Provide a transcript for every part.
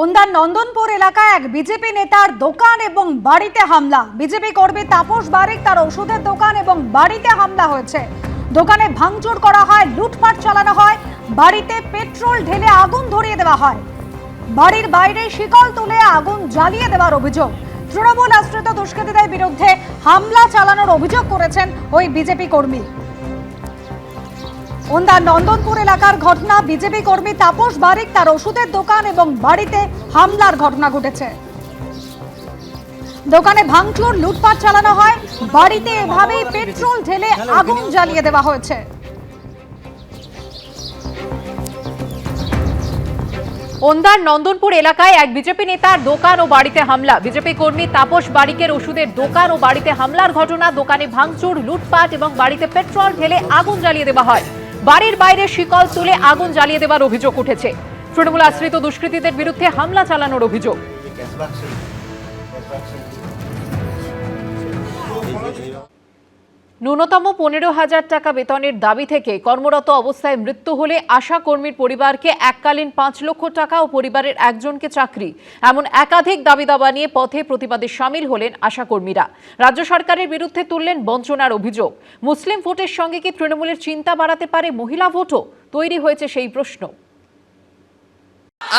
ওন্দার নন্দনপুর এলাকায় এক বিজেপি নেতার দোকান এবং বাড়িতে হামলা। বিজেপি কর্মী তাপস বারিক তার ওষুধের দোকান এবং বাড়িতে হামলা হয়েছে। দোকানে ভাঙচুর করা হয়, লুটপাট চালানো হয়, বাড়িতে পেট্রোল ঢেলে আগুন ধরিয়ে দেওয়া হয়, বাড়ির বাইরে শিকল তুলে আগুন জ্বালিয়ে দেওয়ার অভিযোগ। তৃণমূল আশ্রিত দুষ্কৃতীদের বিরুদ্ধে হামলা চালানোর অভিযোগ করেছেন ওই বিজেপি কর্মী। ওন্দার নন্দনপুর এলাকার ঘটনা। বিজেপি কর্মী তাপস বারিক তার ওষুধের দোকান এবং বাড়িতে হামলার ঘটনা ঘটেছে। দোকানে ভাঙচুর, লুটপাট চালানো হয়, বাড়িতে এভাবেই পেট্রোল ঢেলে আগুন জ্বালিয়ে দেওয়া হয়েছে। ওন্দার নন্দনপুর এলাকায় এক বিজেপি নেতার দোকান ও বাড়িতে হামলা। বিজেপি কর্মী তাপস বারিকের ওষুধের দোকান ও বাড়িতে হামলার ঘটনা। দোকানে ভাঙচুর, লুটপাট এবং বাড়িতে পেট্রোল ঢেলে আগুন জ্বালিয়ে দেওয়া হয়, বাড়ির বাইরে শিকল তুলে আগুন জ্বালিয়ে দেওয়ার অভিযোগ উঠেছে। তৃণমূল আশ্রিত দুষ্কৃতীদের বিরুদ্ধে হামলা চালানোর অভিযোগ। ন্যূনতম 15,000 টাকা বেতনের দাবি থেকে কর্মরত অবস্থায় মৃত্যু হলে আশা কর্মীর পরিবারকে এককালীন 5 লক্ষ টাকা ও পরিবারের একজনকে চাকরি, এমন একাধিক দাবি দাবা নিয়ে পথে প্রতিবাদে সামিল হলেন আশা কর্মীরা। রাজ্য সরকারের বিরুদ্ধে তুললেন বঞ্চনার অভিযোগ। মুসলিম ভোটের সঙ্গে কি তৃণমূলের চিন্তা বাড়াতে পারে মহিলা ভোটও? তৈরি হয়েছে সেই প্রশ্ন।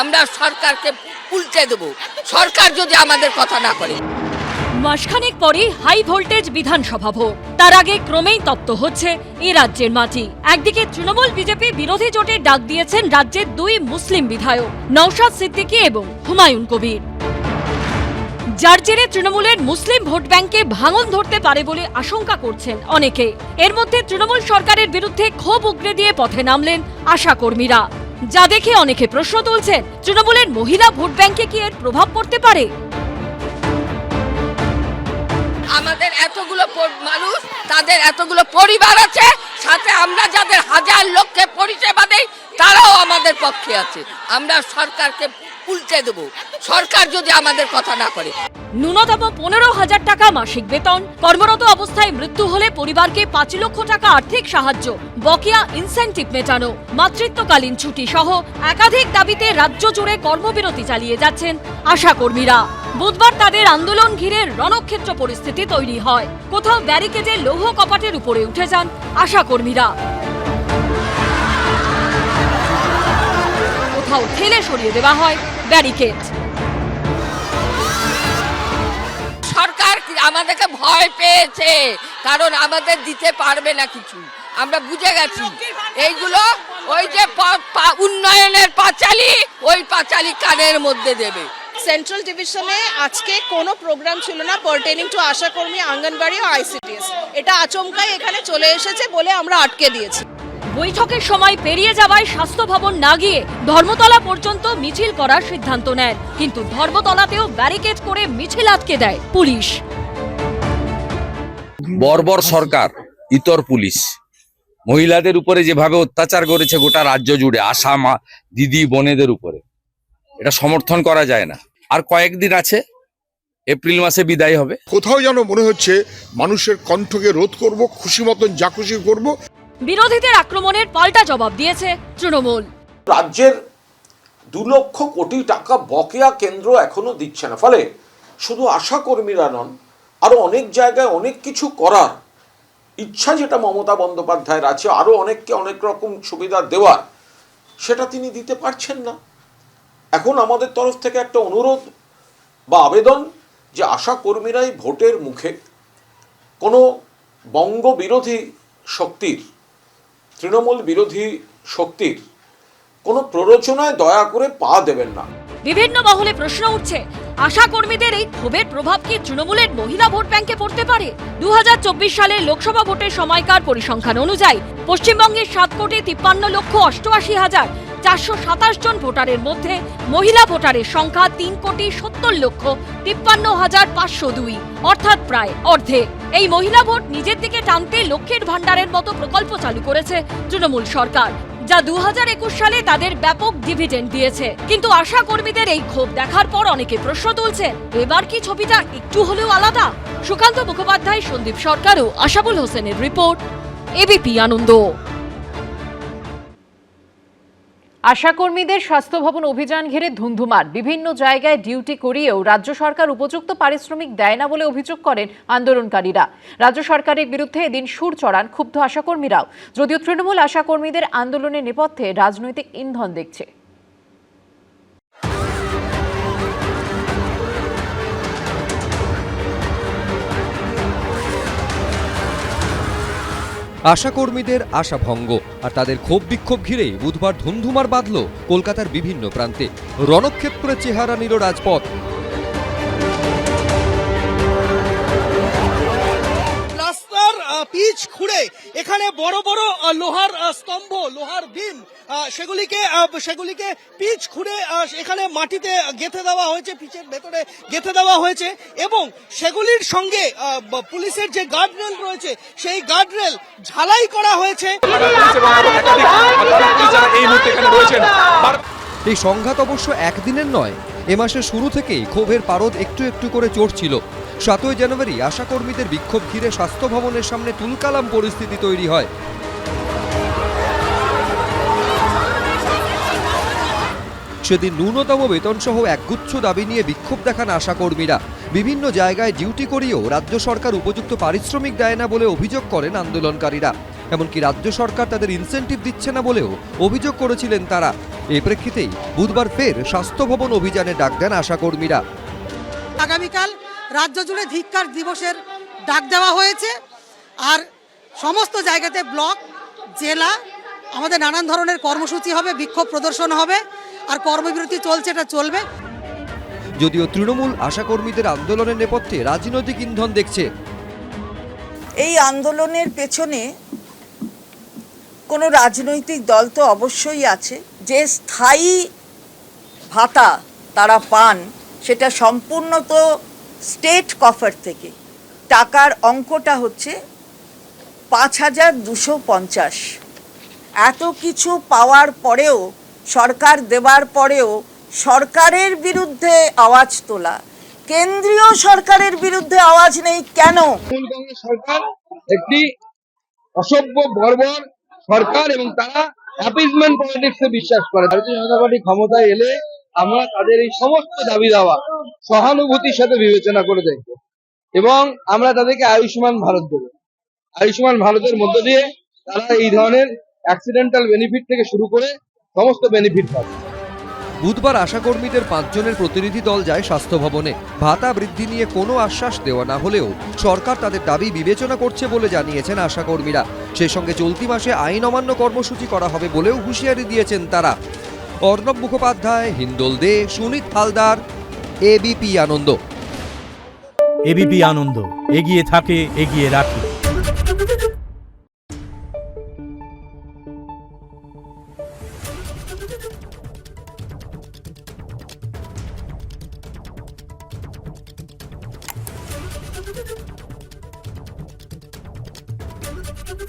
আমরা সরকারকে উল্টে দেব, সরকার যদি আমাদের কথা না করে। মাসখানেক পরে হাই ভোল্টেজ বিধানসভা ভোট, তার আগে ক্রমেই তপ্ত হচ্ছে এ রাজ্যের মাটি। একদিকে তৃণমূল বিজেপি বিরোধী জোটের ডাক দিয়েছেন রাজ্যের 2 মুসলিম বিধায়ক নওশাদ সিদ্দিকী এবং হুমায়ুন কবির, যার জেরে তৃণমূলের মুসলিম ভোট ব্যাংকে ভাঙন ধরতে পারে বলে আশঙ্কা করছেন অনেকে। এর মধ্যে তৃণমূল সরকারের বিরুদ্ধে ক্ষোভ উগরে দিয়ে পথে নামলেন আশা কর্মীরা, যা দেখে অনেকে প্রশ্ন তুলছেন তৃণমূলের মহিলা ভোট ব্যাংকে কি এর প্রভাব পড়তে পারে। আমাদের এতগুলো মানুষ, তাদের এতগুলো পরিবার আছে, সাথে আমরা যাদের হাজার লক্ষে পরিষেবা দেই তারাও আমাদের পক্ষে আছে। আমরা সরকারকে উল্টে দেব, সরকার যদি আমাদের কথা না করে। ন্যূনতম 15,000 টাকা মাসিক বেতন, কর্মরত অবস্থায় মৃত্যু হলে পরিবারকে 5 লক্ষ টাকা আর্থিক সাহায্য, বকেয়া ইনসেন্টিভ মেটানো, মাতৃত্বকালীন ছুটি সহ একাধিক দাবিতে রাজ্য জুড়ে কর্মবিরতি চালিয়ে যাচ্ছেন আশা কর্মীরা। বুধবার তাদের আন্দোলন ঘিরে রণক্ষেত্র পরিস্থিতি তৈরি হয়। কোথাও ব্যারিকেডে লৌহ কপাটের উপরে উঠে যান আশা কর্মীরা, কোথাও ঠেলে সরিয়ে দেওয়া হয় ব্যারিকেড। সরকার আমাদেরকে ভয় পেয়েছে, কারণ আমাদের দিতে পারবে না কিছু, আমরা বুঝে গেছি। এইগুলো ওই যে উন্নয়নের পাঁচালী, ওই পাঁচালী কানের মধ্যে দেবে। সেন্ট্রাল ডিভিশনে আজকে কোনো প্রোগ্রাম ছিল না পারটেনিং টু আশা কর্মী, আঙ্গনবাড়ি ও আইসিডিএস। এটা আচমকাই এখানে চলে এসেছে বলে আমরা আটকে দিয়েছি। বৈঠকের সময় পেরিয়ে যাওয়ায় স্বাস্থ্য ভবন না গিয়ে ধর্মতলা পর্যন্ত মিছিল করার সিদ্ধান্ত নেন, কিন্তু ধর্মতলাতেও ব্যারিকেড করে মিছিল আটকে দেয় পুলিশ। বর্বর সরকার, ইতর পুলিশ মহিলাদের উপরে যেভাবে অত্যাচার করেছে গোটা রাজ্য জুড়ে, আশা মা দিদি বোনেদের উপরে, এটা সমর্থন করা যায় না। আর কয়েকদিন আছে, এপ্রিল মাসে বিদায় হবে। কোথাও যেন মনে হচ্ছে মানুষের কণ্ঠকে রোধ করব, খুশি মতন যা খুশি করব। বিরোধীদের আক্রমণের পাল্টা জবাব দিয়েছে তৃণমূল। রাজ্যের 2 লক্ষ কোটি টাকা বকেয়া কেন্দ্র এখনো দিচ্ছে না, ফলে শুধু আশা কর্মীরা নন, আরো অনেক জায়গায় অনেক কিছু করার ইচ্ছা যেটা মমতা বন্দ্যোপাধ্যায়ের আছে, আরো অনেককে অনেক রকম সুবিধা দেওয়ার, সেটা তিনি দিতে পারছেন না। এখন আমাদের তরফ থেকে একটা অনুরোধ বা আবেদন যে আশা কর্মীরাই ভোটের মুখে কোনো বঙ্গ বিরোধী শক্তির, তৃণমূল বিরোধী শক্তির কোনো প্ররোচনায় দয়া করে পা দেবেন না। বিভিন্ন মহলে প্রশ্ন উঠছে, আশা কর্মীদের এই ক্ষোভের প্রভাব কি তৃণমূলের মহিলা ভোট ব্যাংকে পড়তে পারে? 2024 সালের লোকসভা ভোটের সময়কার পরিসংখ্যান অনুযায়ী পশ্চিমবঙ্গের 7,53,427 জন ভোটারের মধ্যে মহিলা ভোটারের সংখ্যা 3,70,53,502, অর্থাৎ প্রায় অর্ধেক। এই মহিলা ভোট নিজের দিকে টানতে লক্ষ্মীর ভান্ডারের মতো প্রকল্প চালু করেছে তৃণমূল সরকার, যা 2021 সালে তাদের ব্যাপক ডিভিডেন্ড দিয়েছে। কিন্তু আশা কর্মীদের এই ক্ষোভ দেখার পর অনেকে প্রশ্ন তুলছেন, এবার কি ছবিটা একটু হলেও আলাদা? সুকান্ত মুখোপাধ্যায়, সন্দীপ সরকার ও আশাবুল হোসেনের রিপোর্ট, এবিপি আনন্দ। আশাকর্মীদের স্বাস্থ্য ভবন অভিযান ঘিরে ধুন্ধুমার। বিভিন্ন জায়গায় ডিউটি করিয়েও রাজ্য সরকার উপযুক্ত পারিশ্রমিক দেয় না বলে অভিযোগ করেন আন্দোলনকারীরা। রাজ্য সরকারের বিরুদ্ধে এদিন সুর চড়ান ক্ষুব্ধ আশাকর্মীরাও। যদিও তৃণমূল আশাকর্মীদের আন্দোলনের নেপথ্যে রাজনৈতিক ইন্ধন দেখছে। আশাকর্মীদের আশাভঙ্গ আর তাদের ক্ষোভ বিক্ষোভ ঘিরে বুধবার ধুন্ধুমার বাঁধল কলকাতার বিভিন্ন প্রান্তে। রণক্ষেত্রের চেহারা নিল রাজপথ। রাস্তার পিচ খুঁড়ে এখানে বড় বড় লোহার স্তম্ভ, লোহার বিম, সেগুলিকে পিচ খুঁড়ে এখানে মাটিতে গেঁথে দেওয়া হয়েছে, পিচের ভেতরে গেঁথে দেওয়া হয়েছে এবং সেগুলির সঙ্গে পুলিশের যে গার্ডরেল রয়েছে সেই গার্ডরেল ঝালাই করা হয়েছে। এই সংঘাত অবশ্য একদিনের নয়, এ মাসের শুরু থেকেই ক্ষোভের পারদ একটু একটু করে চড়ছিল। 7ই জানুয়ারি আশাকর্মীদের বিক্ষোভ ঘিরে স্বাস্থ্য ভবনের সামনে তুলকালাম পরিস্থিতি তৈরি হয়। সেদিন ন্যূনতম বেতন সহ একগুচ্ছ দাবি নিয়ে বিক্ষোভ দেখান আশাকর্মীরা। বিভিন্ন জায়গায় ডিউটি করিয়েও রাজ্য সরকার উপযুক্ত পারিশ্রমিক দেয় না বলে অভিযোগ করেন আন্দোলনকারীরা। এমনকি রাজ্য সরকার তাদের ইনসেন্টিভ দিচ্ছে না বলেও অভিযোগ করেছিলেন তারা। এই প্রেক্ষিতেই বুধবার ফের স্বাস্থ্য ভবন অভিযানে ডাক দেন আশাকর্মীরা। আগামীকাল রাজ্য জুড়ে ধিক্কার দিবসের ডাক দেওয়া হয়েছে, আর সমস্ত জায়গাতে ব্লক, জেলা আমাদের নানান ধরনের কর্মসূচি হবে, বিক্ষোভ প্রদর্শন হবে, আর কর্মবিরতি চলছে, এটা চলবে। যদিও তৃণমূল আশাকর্মীদের আন্দোলনের নেপথ্যে রাজনৈতিক ইন্ধন দেখছে। এই আন্দোলনের পেছনে কোনো রাজনৈতিক দল তো অবশ্যই আছে। যে স্থায়ী ভাতা তারা পান সেটা সম্পূর্ণ তো স্টেট কফার থেকে। টাকার অঙ্কটা হচ্ছে 5,250। এত কিছু পাওয়ার পরেও, সরকার দেবার পরেও সরকারের বিরুদ্ধে আওয়াজ তোলা, কেন্দ্রীয় সরকারের বিরুদ্ধে আওয়াজ নেই কেন? সরকার একটি অসভ্য বর্বর সরকার এবং তারা অ্যাপিজমেন্ট পলিটিক্সে বিশ্বাস করে। ভারতীয় জনতা পার্টি ক্ষমতায় এলে আমরা তাদের এই সমস্ত দাবি দাওয়া সহানুভূতির সাথে বিবেচনা করে দেখব এবং আমরা তাদেরকে আয়ুষ্মান ভারত দেব। আয়ুষ্মান ভারতের মধ্য দিয়ে তারা এই ধরনের অ্যাক্সিডেন্টাল বেনিফিট থেকে শুরু করে সমস্ত বেনিফিট পাবে। বুধবার আশাকর্মীদের 5 জনের প্রতিনিধি দল যায় স্বাস্থ্য ভবনে। ভাতা বৃদ্ধি নিয়ে কোনো আশ্বাস দেওয়া না হলেও সরকার তাদের দাবি বিবেচনা করছে বলে জানিয়েছেন আশাকর্মীরা। সেই সঙ্গে চলতি মাসে আইন অমান্য কর্মসূচি করা হবে বলেও হুঁশিয়ারি দিয়েছেন তারা। অর্ণব মুখোপাধ্যায়, হিন্দোল দে, সুনীত হালদার, এবিপি আনন্দ। এবিপি আনন্দ, এগিয়ে থাকে, এগিয়ে রাখে।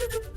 Thank you.